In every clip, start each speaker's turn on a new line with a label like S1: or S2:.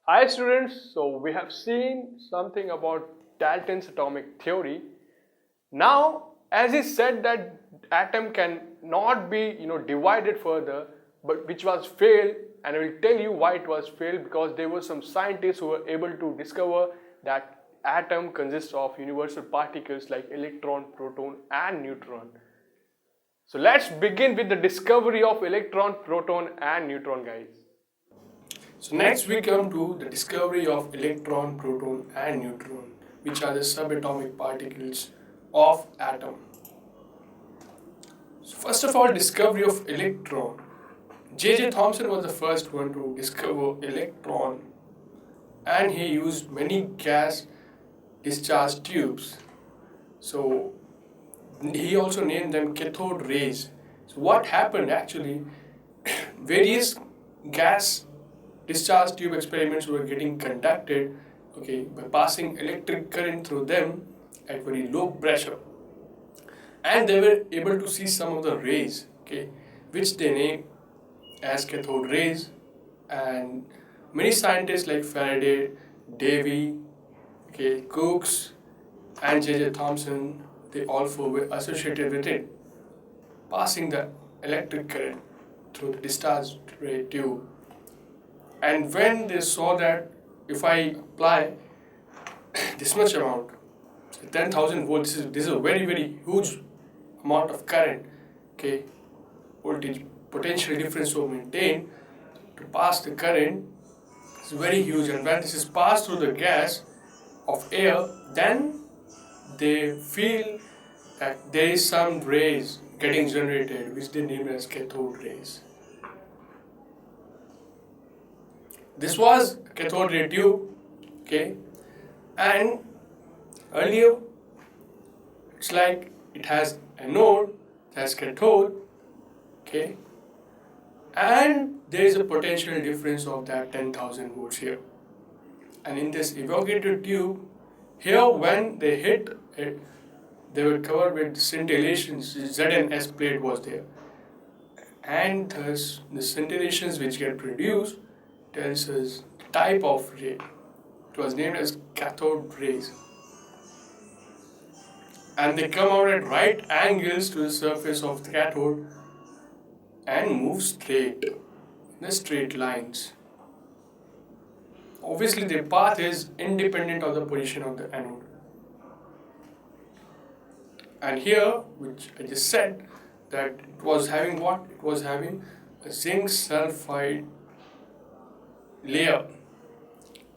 S1: Hi students, so we have seen something about Dalton's atomic theory. Now, as he said that atom can not be divided further, but which was failed, and I will tell you why it was failed, because there were some scientists who were able to discover that atom consists of universal particles like electron, proton and neutron. So let's begin with the discovery of electron, proton and neutron, guys.
S2: So next we come to the discovery of electron, proton and neutron, which are the subatomic particles of atom. So first of all, discovery of electron. J.J. Thomson was the first one to discover electron, and he used many gas discharge tubes. So he also named them cathode rays. So what happened actually, various gas discharge tube experiments were getting conducted by passing electric current through them at very low pressure, and they were able to see some of the rays which they named as cathode rays. And many scientists like Faraday, Davy, Crookes and J.J. Thomson, they all four were associated with it, passing the electric current through the discharge ray tube. And when they saw that if I apply this much amount, 10,000 volts, this is a very, very huge amount of current, voltage potential difference was maintained to pass the current is very huge. And when this is passed through the gas of air, then they feel that there is some rays getting generated, which they name as cathode rays. This was a cathode ray tube, and earlier it's like it has anode, it has cathode, and there is a potential difference of that 10,000 volts here. And in this evacuated tube, here when they hit it, they were covered with scintillations. Z and S plate was there, and thus the scintillations which get produced tells us the type of ray. It was named as cathode rays, and they come out at right angles to the surface of the cathode and move straight in the straight lines. Obviously, the path is independent of the position of the anode. And here, which I just said, that it was having what? It was having a zinc sulfide layer.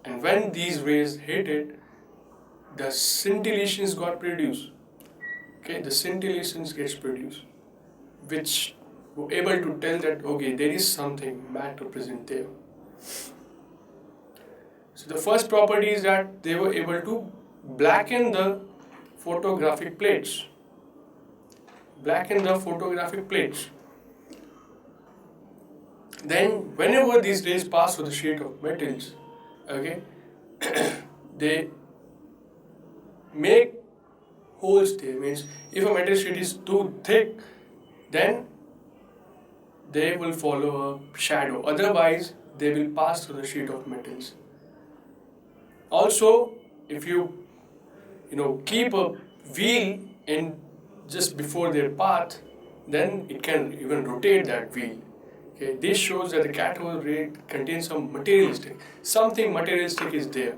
S2: And when these rays hit it, the scintillations got produced. The scintillations gets produced, which were able to tell that there is something matter present there. So the first property is that they were able to blacken the photographic plates. Then whenever these rays pass through the sheet of metals, they make holes there. Means if a metal sheet is too thick, then they will follow a shadow. Otherwise, they will pass through the sheet of metals. Also, if you keep a wheel in just before their path, then it can even rotate that wheel. This shows that the cathode ray contains something materialistic is there.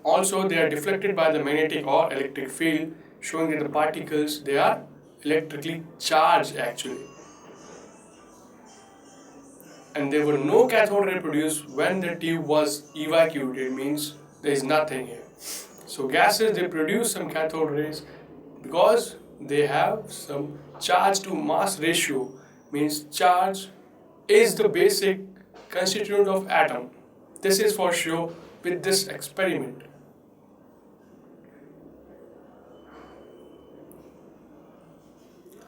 S2: Also, they are deflected by the magnetic or electric field, showing that the particles, they are electrically charged actually. And there were no cathode ray produced when the tube was evacuated, means there is nothing here. So gases, they produce some cathode rays because they have some charge to mass ratio, means charge is the basic constituent of atom. This is for sure with this experiment.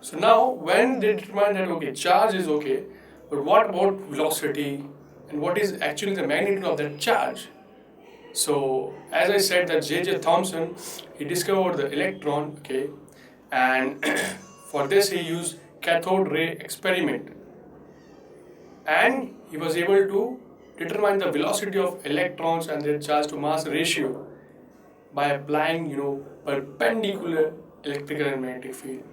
S2: So now when they determine that charge is but what about velocity and what is actually the magnitude of that charge? So as I said that J.J. Thomson, he discovered the electron, and for this he used cathode ray experiment, and he was able to determine the velocity of electrons and their charge to mass ratio by applying, perpendicular electrical and magnetic field.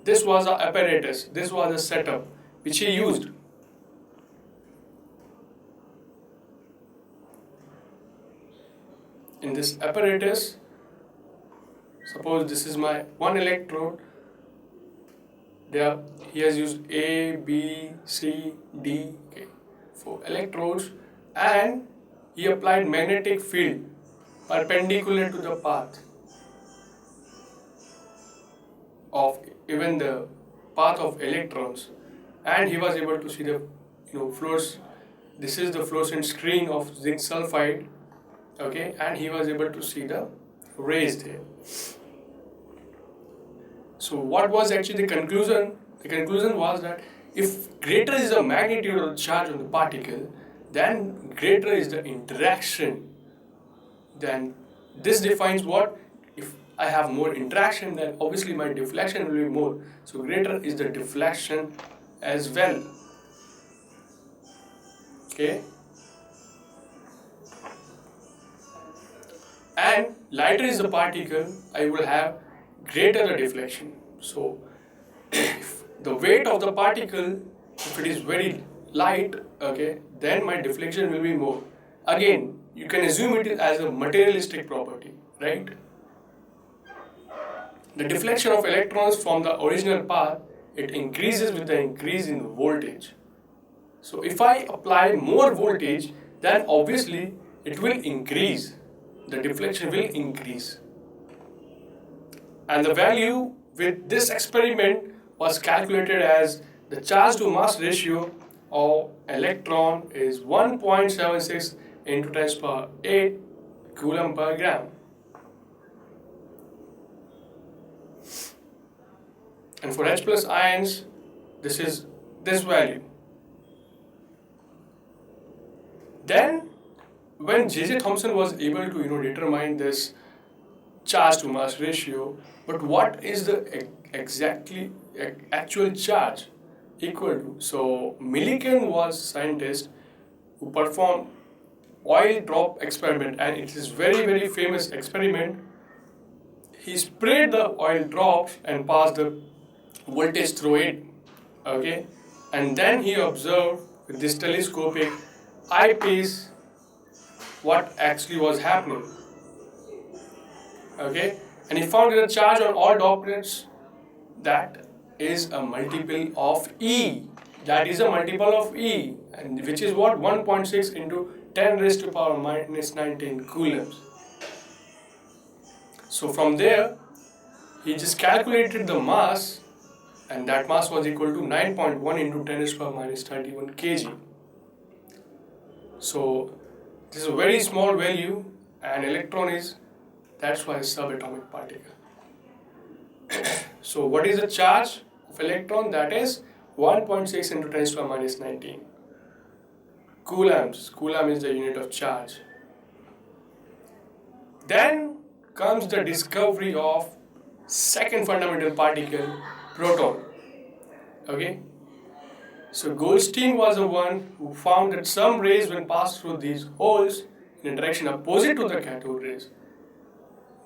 S2: This was the apparatus, this was the setup which he used. In this apparatus, suppose this is my one electrode. There he has used A, B, C, D, okay, 4 electrodes, and he applied magnetic field perpendicular to the path of even the path of electrons, and he was able to see the fluorescent. This is the fluorescent screen of zinc sulfide, okay, and he was able to see the rays there. So what was actually the conclusion? The conclusion was that if greater is the magnitude of the charge on the particle, then greater is the interaction. Then this defines what? If I have more interaction, then obviously my deflection will be more. So greater is the deflection as well. Okay. And lighter is the particle, I will have greater the deflection. So if the weight of the particle, if it is very light, okay, then my deflection will be more. Again, you can assume it as a materialistic property, right? The deflection of electrons from the original path, it increases with the increase in the voltage. So if I apply more voltage, then obviously it will increase. The deflection will increase. And the value with this experiment was calculated as the charge to mass ratio of electron is 1.76 into 10 to the power 8 coulomb per gram. And for H plus ions, this is this value. Then when J.J. Thomson was able to determine this charge to mass ratio, but what is the actual charge equal to? So Millikan was a scientist who performed oil drop experiment, and it is very famous experiment. He sprayed the oil drops and passed the voltage through it, okay, and then he observed with this telescopic eyepiece what actually was happening, okay, and he found that the charge on all droplets, that is a multiple of E. That is a multiple of E, and which is what? 1.6 into 10 raised to the power minus 19 coulombs. So from there, he just calculated the mass, and that mass was equal to 9.1 into 10 raised to the power minus 31 kg. So this is a very small value, and electron is, that's why it's subatomic particle. So what is the charge of electron? That is 1.6 into 10 to the power minus 19 coulombs. Coulomb is the unit of charge. Then comes the discovery of second fundamental particle, proton. Okay. So Goldstein was the one who found that some rays, when passed through these holes in a direction opposite to the cathode rays,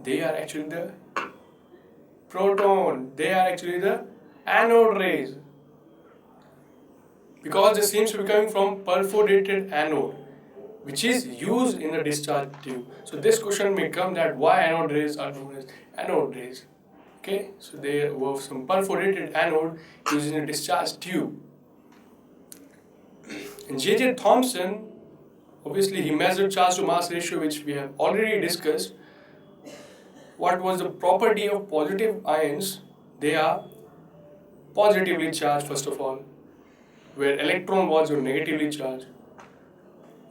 S2: they are actually the proton. They are actually the anode rays, because they seems to be coming from perforated anode, which is used in the discharge tube. So this question may come that why anode rays are known as anode rays. Okay, so there were some perforated anode used in a discharge tube. And J.J. Thomson, obviously he measured charge to mass ratio, which we have already discussed. What was the property of positive ions? They are positively charged, first of all, where electron was negatively charged.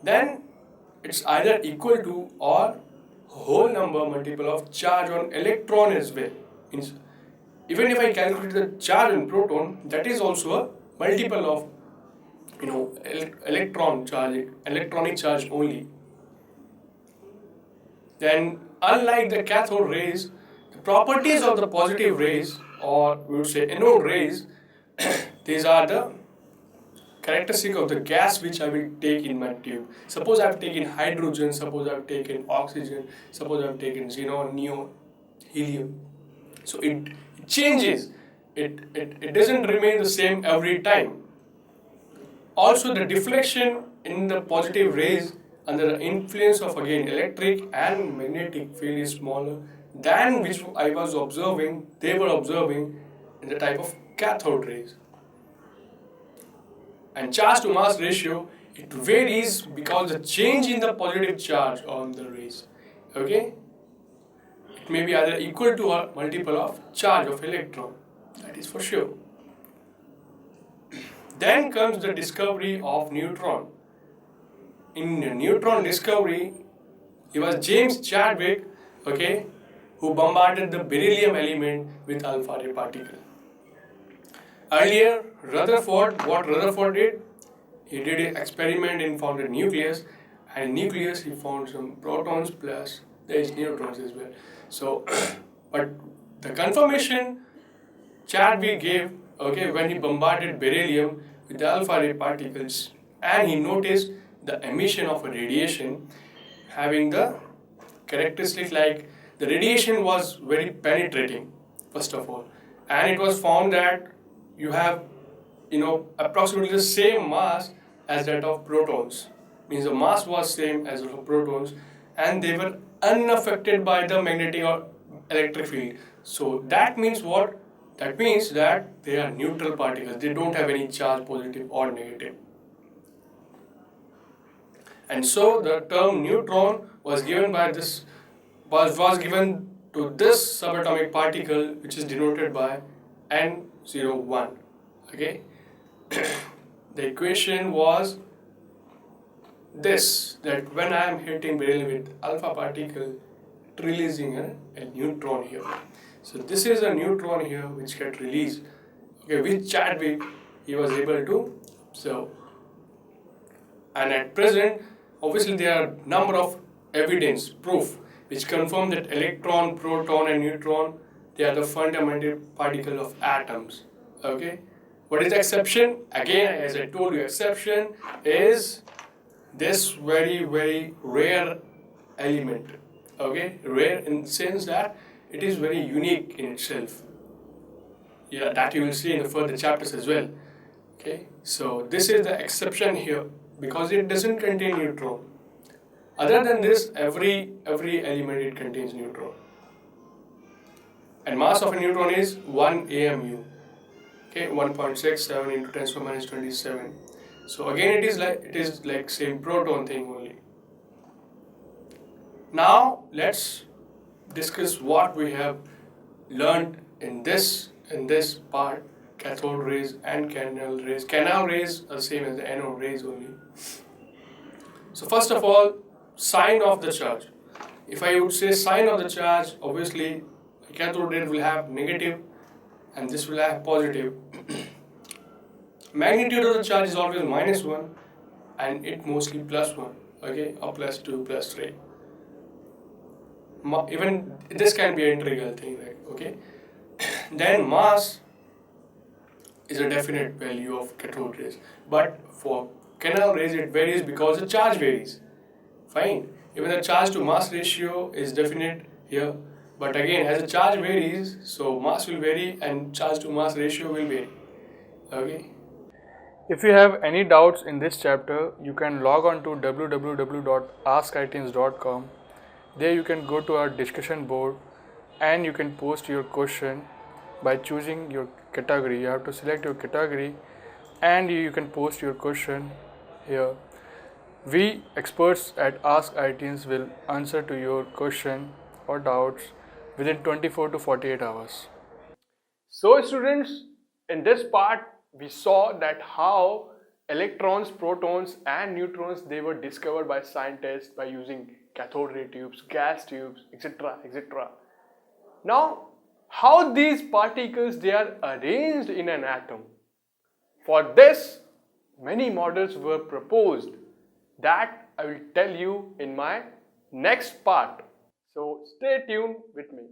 S2: Then it's either equal to or whole number multiple of charge on electron as well. Means even if I calculate the charge on proton, that is also a multiple of electron charge, electronic charge only. Then unlike the cathode rays, the properties of the positive rays, or we would say anode rays, these are the characteristic of the gas which I will take in my tube. Suppose I have taken hydrogen, suppose I have taken oxygen, suppose I have taken xenon, neon, helium. So it changes. It doesn't remain the same every time. Also, the deflection in the positive rays under the influence of again electric and magnetic field is smaller than which they were observing in the type of cathode rays. And charge to mass ratio, it varies because the change in the positive charge on the rays. Okay? It may be either equal to or multiple of charge of electron. That is for sure. Then comes the discovery of neutron. In the neutron discovery, it was James Chadwick, okay, who bombarded the beryllium element with alpha ray particle. Earlier, what Rutherford did, he did an experiment and found a nucleus, and nucleus he found some protons plus there is neutrons as well. So, but the confirmation Chadwick gave, okay, when he bombarded beryllium with the alpha ray particles, and he noticed the emission of a radiation having the characteristic like the radiation was very penetrating, first of all, and it was found that you have approximately the same mass as that of protons, means the mass was same as of protons, and they were unaffected by the magnetic or electric field. So that means what? That means that they are neutral particles. They don't have any charge, positive or negative. And so the term neutron was given by this was given to this subatomic particle, which is denoted by N01. Okay. The equation was this, that when I am hitting beryllium with alpha particle, it releasing a neutron here. So this is a neutron here which get released. Okay, with Chadwick he was able to observe. And at present, obviously there are number of evidence, proof, which confirm that electron, proton and neutron, they are the fundamental particle of atoms. Okay. What is the exception? Again, as I told you, exception is this very, very rare element. Okay, rare in the sense that it is very unique in itself. Yeah, that you will see in the further chapters as well. Okay, so this is the exception here because it doesn't contain neutron. Other than this, every element it contains neutron. And mass of a neutron is 1 AMU. Okay, 1.67 into 10 to the minus 27. So again, it is like same proton thing only. Now let's discuss what we have learned in this part: cathode rays and canal rays. Canal rays are same as the anode rays only. So first of all, sign of the charge. If I would say sign of the charge, obviously cathode ray will have negative and this will have positive. Magnitude of the charge is always -1 and it mostly +1, okay, or +2, +3. Even this can be an integral thing, right? Okay. Then mass is a definite value of cathode rays, but for canal rays it varies because the charge varies. Fine. Even the charge to mass ratio is definite here, but again, as the charge varies, so mass will vary and charge to mass ratio will vary. Okay.
S1: If you have any doubts in this chapter, you can log on to www.askIITians.com. There you can go to our discussion board and you can post your question by choosing your category. You have to select your category and you can post your question here. We experts at askIITians will answer to your question or doubts within 24 to 48 hours. So students, in this part we saw that how electrons, protons and neutrons, they were discovered by scientists by using cathode ray tubes, gas tubes, etc., etc. Now, how these particles they are arranged in an atom? For this, many models were proposed that I will tell you in my next part. So stay tuned with me.